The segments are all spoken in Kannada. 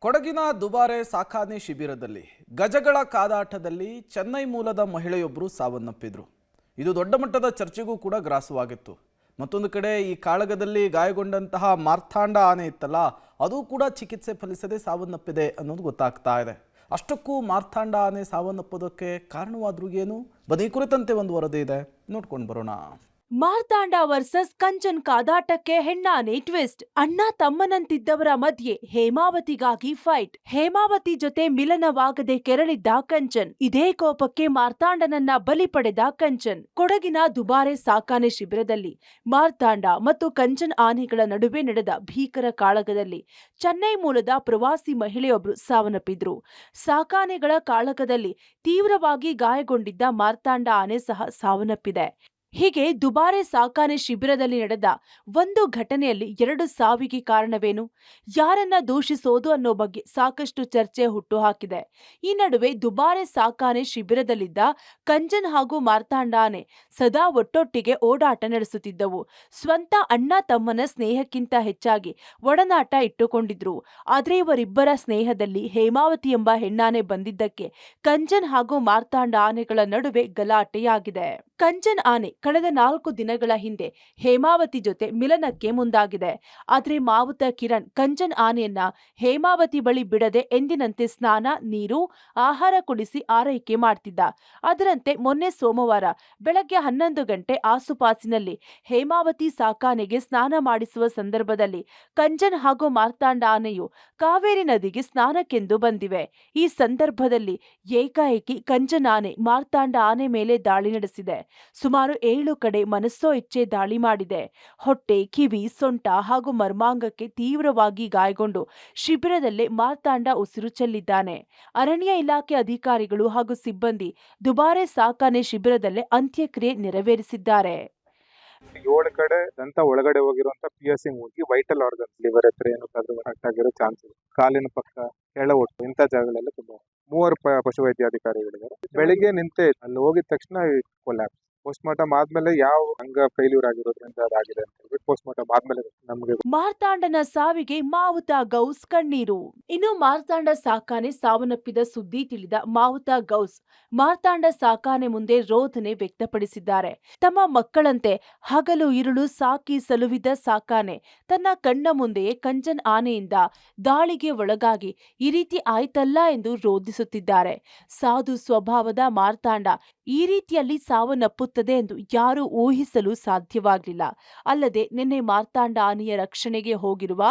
ಕೊಡಗಿನ ದುಬಾರೆ ಸಾಕಾನೆ ಶಿಬಿರದಲ್ಲಿ ಗಜಗಳ ಕಾದಾಟದಲ್ಲಿ ಚೆನ್ನೈ ಮೂಲದ ಮಹಿಳೆಯೊಬ್ಬರು ಸಾವನ್ನಪ್ಪಿದ್ರು. ಇದು ದೊಡ್ಡ ಮಟ್ಟದ ಚರ್ಚೆಗೂ ಕೂಡ ಗ್ರಾಸವಾಗಿತ್ತು. ಮತ್ತೊಂದು ಕಡೆ ಈ ಕಾಳಗದಲ್ಲಿ ಗಾಯಗೊಂಡಂತಹ ಮಾರ್ಥಾಂಡ ಆನೆ ಇತ್ತಲ್ಲ, ಅದು ಕೂಡ ಚಿಕಿತ್ಸೆ ಫಲಿಸದೆ ಸಾವನ್ನಪ್ಪಿದೆ ಅನ್ನೋದು ಗೊತ್ತಾಗ್ತಾ ಇದೆ. ಅಷ್ಟಕ್ಕೂ ಮಾರ್ಥಾಂಡ ಆನೆ ಸಾವನ್ನಪ್ಪೋದಕ್ಕೆ ಕಾರಣವಾದ್ರೂ ಏನು? ಬನ್ನಿ ಕುರಿತಂತೆ ಒಂದು ವರದಿ ಇದೆ, ನೋಡ್ಕೊಂಡು ಬರೋಣ. ಮಾರ್ತಾಂಡ ವರ್ಸಸ್ ಕಂಚನ್ ಕಾದಾಟಕ್ಕೆ ಹೆಣ್ಣಾನೆ ಟ್ವಿಸ್ಟ್. ಅಣ್ಣ ತಮ್ಮನಂತಿದ್ದವರ ಮಧ್ಯೆ ಹೇಮಾವತಿಗಾಗಿ ಫೈಟ್. ಹೇಮಾವತಿ ಜೊತೆ ಮಿಲನವಾಗದೆ ಕೆರಳಿದ್ದ ಕಂಚನ್. ಇದೇ ಕೋಪಕ್ಕೆ ಮಾರ್ತಾಂಡನನ್ನ ಬಲಿ ಪಡೆದ ಕಂಚನ್. ಕೊಡಗಿನ ದುಬಾರೆ ಸಾಕಾನೆ ಶಿಬಿರದಲ್ಲಿ ಮಾರ್ತಾಂಡ ಮತ್ತು ಕಂಚನ್ ಆನೆಗಳ ನಡುವೆ ನಡೆದ ಭೀಕರ ಕಾಳಗದಲ್ಲಿ ಚೆನ್ನೈ ಮೂಲದ ಪ್ರವಾಸಿ ಮಹಿಳೆಯೊಬ್ಬರು ಸಾವನ್ನಪ್ಪಿದ್ರು. ಸಾಕಾನೆಗಳ ಕಾಳಗದಲ್ಲಿ ತೀವ್ರವಾಗಿ ಗಾಯಗೊಂಡಿದ್ದ ಮಾರ್ತಾಂಡ ಆನೆ ಸಹ ಸಾವನ್ನಪ್ಪಿದೆ. ಹೀಗೆ ದುಬಾರೆ ಸಾಕಾನೆ ಶಿಬಿರದಲ್ಲಿ ನಡೆದ ಒಂದು ಘಟನೆಯಲ್ಲಿ 2 ಸಾವಿಗೆ ಕಾರಣವೇನು? ಯಾರನ್ನ ದೂಷಿಸೋದು ಅನ್ನೋ ಬಗ್ಗೆ ಸಾಕಷ್ಟು ಚರ್ಚೆ ಹುಟ್ಟುಹಾಕಿದೆ. ಈ ನಡುವೆ ದುಬಾರೆ ಸಾಕಾನೆ ಶಿಬಿರದಲ್ಲಿದ್ದ ಕಂಚನ್ ಹಾಗೂ ಮಾರ್ತಾಂಡ ಆನೆ ಸದಾ ಒಟ್ಟೊಟ್ಟಿಗೆ ಓಡಾಟ ನಡೆಸುತ್ತಿದ್ದವು. ಸ್ವಂತ ಅಣ್ಣ ತಮ್ಮನ ಸ್ನೇಹಕ್ಕಿಂತ ಹೆಚ್ಚಾಗಿ ಒಡನಾಟ ಇಟ್ಟುಕೊಂಡಿದ್ರು. ಆದ್ರೆ ಇವರಿಬ್ಬರ ಸ್ನೇಹದಲ್ಲಿ ಹೇಮಾವತಿ ಎಂಬ ಹೆಣ್ಣಾನೆ ಬಂದಿದ್ದಕ್ಕೆ ಕಂಚನ್ ಹಾಗೂ ಮಾರ್ತಾಂಡ ಆನೆಗಳ ನಡುವೆ ಗಲಾಟೆಯಾಗಿದೆ. ಕಂಚನ್ ಆನೆ ಕಳೆದ 4 ದಿನಗಳ ಹಿಂದೆ ಹೇಮಾವತಿ ಜೊತೆ ಮಿಲನಕ್ಕೆ ಮುಂದಾಗಿದೆ. ಆದ್ರೆ ಮಾವುತ ಕಿರಣ್ ಕಂಚನ್ ಆನೆಯನ್ನ ಹೇಮಾವತಿ ಬಳಿ ಬಿಡದೆ ಎಂದಿನಂತೆ ಸ್ನಾನ, ನೀರು, ಆಹಾರ ಕೊಡಿಸಿ ಆರೈಕೆ ಮಾಡ್ತಿದ್ದ. ಅದರಂತೆ ಮೊನ್ನೆ ಸೋಮವಾರ ಬೆಳಗ್ಗೆ 11 ಗಂಟೆ ಆಸುಪಾಸಿನಲ್ಲಿ ಹೇಮಾವತಿ ಸಾಕಾನೆಗೆ ಸ್ನಾನ ಮಾಡಿಸುವ ಸಂದರ್ಭದಲ್ಲಿ ಕಂಚನ್ ಹಾಗೂ ಮಾರ್ತಾಂಡ ಆನೆಯು ಕಾವೇರಿ ನದಿಗೆ ಸ್ನಾನಕ್ಕೆಂದು ಬಂದಿವೆ. ಈ ಸಂದರ್ಭದಲ್ಲಿ ಏಕಾಏಕಿ ಕಂಚನ್ ಆನೆ ಮಾರ್ತಾಂಡ ಆನೆ ಮೇಲೆ ದಾಳಿ ನಡೆಸಿದೆ. ಸುಮಾರು 7 ಕಡೆ ಮನಸ್ಸೋ ಇಚ್ಛೆ ದಾಳಿ ಮಾಡಿದೆ. ಹೊಟ್ಟೆ, ಕಿವಿ, ಸೊಂಟ ಹಾಗೂ ಮರ್ಮಾಂಗಕ್ಕೆ ತೀವ್ರವಾಗಿ ಗಾಯಗೊಂಡು ಶಿಬಿರದಲ್ಲೇ ಮಾರ್ತಾಂಡ ಉಸಿರು ಚೆಲ್ಲಿದ್ದಾನೆ. ಅರಣ್ಯ ಇಲಾಖೆ ಅಧಿಕಾರಿಗಳು ಹಾಗೂ ಸಿಬ್ಬಂದಿ ದುಬಾರೆ ಸಾಕಾನೆ ಶಿಬಿರದಲ್ಲೇ ಅಂತ್ಯಕ್ರಿಯೆ ನೆರವೇರಿಸಿದ್ದಾರೆ. 7 ಕಡೆ ದಂತ ಒಳಗಡೆ ಹೋಗಿರುವಂತ ಪಿಯರ್ಸಿಂಗ್ ಹೋಗಿ ವೈಟಲ್ ಆರ್ಗನ್ಸ್ ಲಿವರ್ ಹತ್ರ ಏನಾದ್ರೂ ಅಟ್ಯಾಕ್ ಆಗಿರೋ ಚಾನ್ಸ್ ಇದೆ. ಕಾಲಿನ ಪಕ್ಕ, ಕೆಳ ಒಟ್ಟು ಇಂಥ ಜಾಗಗಳೆಲ್ಲ ತುಂಬಾ 3 ಪಶುವೈದ್ಯಾಧಿಕಾರಿಗಳಿದ್ದಾರೆ. ಬೆಳಿಗ್ಗೆ ನಿಂತೆ ಅಲ್ಲಿ ಹೋಗಿದ ತಕ್ಷಣ ಕೊಲ್ಯಾಪ್ಸ್. ಪೋಸ್ಟ್ ಮಾರ್ಟಮ್ ಆದ್ಮೇಲೆ ಯಾವ ಅಂಗ ಫೇಲ್ಯೂರ್ ಆಗಿರೋದ್ರಿಂದ ಅದಾಗಿದೆ ಅಂತ ಹೇಳ್ಬಿಟ್ಟು ಪೋಸ್ಟ್ ಮಾರ್ಟಮ್ ಆದ್ಮೇಲೆ ನಮಗೆ. ಮಾರ್ತಾಂಡನ ಸಾವಿಗೆ ಮಾವುತ ಗೌಸ್ ಕಣ್ಣೀರು. ಇನ್ನು ಮಾರ್ತಾಂಡ ಸಾಕಾನೆ ಸಾವನ್ನಪ್ಪಿದ ಸುದ್ದಿ ತಿಳಿದ ಮಾವುತ ಗೌಸ್ ಮಾರ್ತಾಂಡ ಸಾಕಾನೆ ಮುಂದೆ ರೋದನೆ ವ್ಯಕ್ತಪಡಿಸಿದ್ದಾರೆ. ತಮ್ಮ ಮಕ್ಕಳಂತೆ ಹಗಲು ಇರುಳು ಸಾಕಿ ಸಲುಹಿದ ಸಾಕಾನೆ ತನ್ನ ಕಣ್ಣ ಮುಂದೆಯೇ ಕಂಚನ್ ಆನೆಯಿಂದ ದಾಳಿಗೆ ಒಳಗಾಗಿ ಈ ರೀತಿ ಆಯ್ತಲ್ಲ ಎಂದು ರೋಧಿಸುತ್ತಿದ್ದಾರೆ. ಸಾಧು ಸ್ವಭಾವದ ಮಾರ್ತಾಂಡ ಈ ರೀತಿಯಲ್ಲಿ ಸಾವನ್ನಪ್ಪುತ್ತದೆ ಎಂದು ಯಾರೂ ಊಹಿಸಲು ಸಾಧ್ಯವಾಗಲಿಲ್ಲ. ಅಲ್ಲದೆ ನಿನ್ನೆ ಮಾರ್ತಾಂಡ ಆನೆಯ ರಕ್ಷಣೆಗೆ ಹೋಗಿರುವ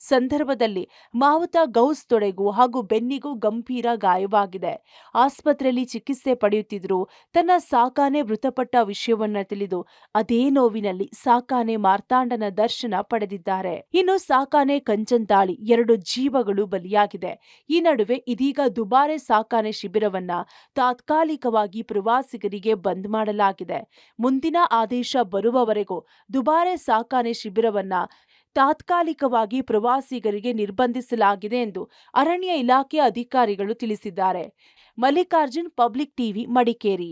ಸಂದರ್ಭದಲ್ಲಿ ಮಾವುತ ಗೌಸ್ ತೊಡೆಗೂ ಹಾಗೂ ಬೆನ್ನಿಗೂ ಗಂಭೀರ ಗಾಯವಾಗಿದೆ. ಆಸ್ಪತ್ರೆಯಲ್ಲಿ ಚಿಕಿತ್ಸೆ ಪಡೆಯುತ್ತಿದ್ರು. ತನ್ನ ಸಾಕಾನೆ ಮೃತಪಟ್ಟ ವಿಷಯವನ್ನ ತಿಳಿದು ಅದೇ ನೋವಿನಲ್ಲಿ ಸಾಕಾನೆ ಮಾರ್ತಾಂಡನ ದರ್ಶನ ಪಡೆದಿದ್ದಾರೆ. ಇನ್ನು ಸಾಕಾನೆ ಕಂಚನ್ ದಾಳಿ 2 ಜೀವಗಳು ಬಲಿಯಾಗಿದೆ. ಈ ನಡುವೆ ಇದೀಗ ದುಬಾರೆ ಸಾಕಾನೆ ಶಿಬಿರವನ್ನ ತಾತ್ಕಾಲಿಕವಾಗಿ ಪ್ರವಾಸಿಗರಿಗೆ ಬಂದ್ ಮಾಡಲಾಗಿದೆ. ಮುಂದಿನ ಆದೇಶ ಬರುವವರೆಗೂ ದುಬಾರೆ ಸಾಕಾನೆ ಶಿಬಿರವನ್ನ ತಾತ್ಕಾಲಿಕವಾಗಿ ಪ್ರವಾಸಿಗರಿಗೆ ನಿರ್ಬಂಧಿಸಲಾಗಿದೆ ಎಂದು ಅರಣ್ಯ ಇಲಾಖೆ ಅಧಿಕಾರಿಗಳು ತಿಳಿಸಿದ್ದಾರೆ. Mallikarjun, public TV, Madikeri.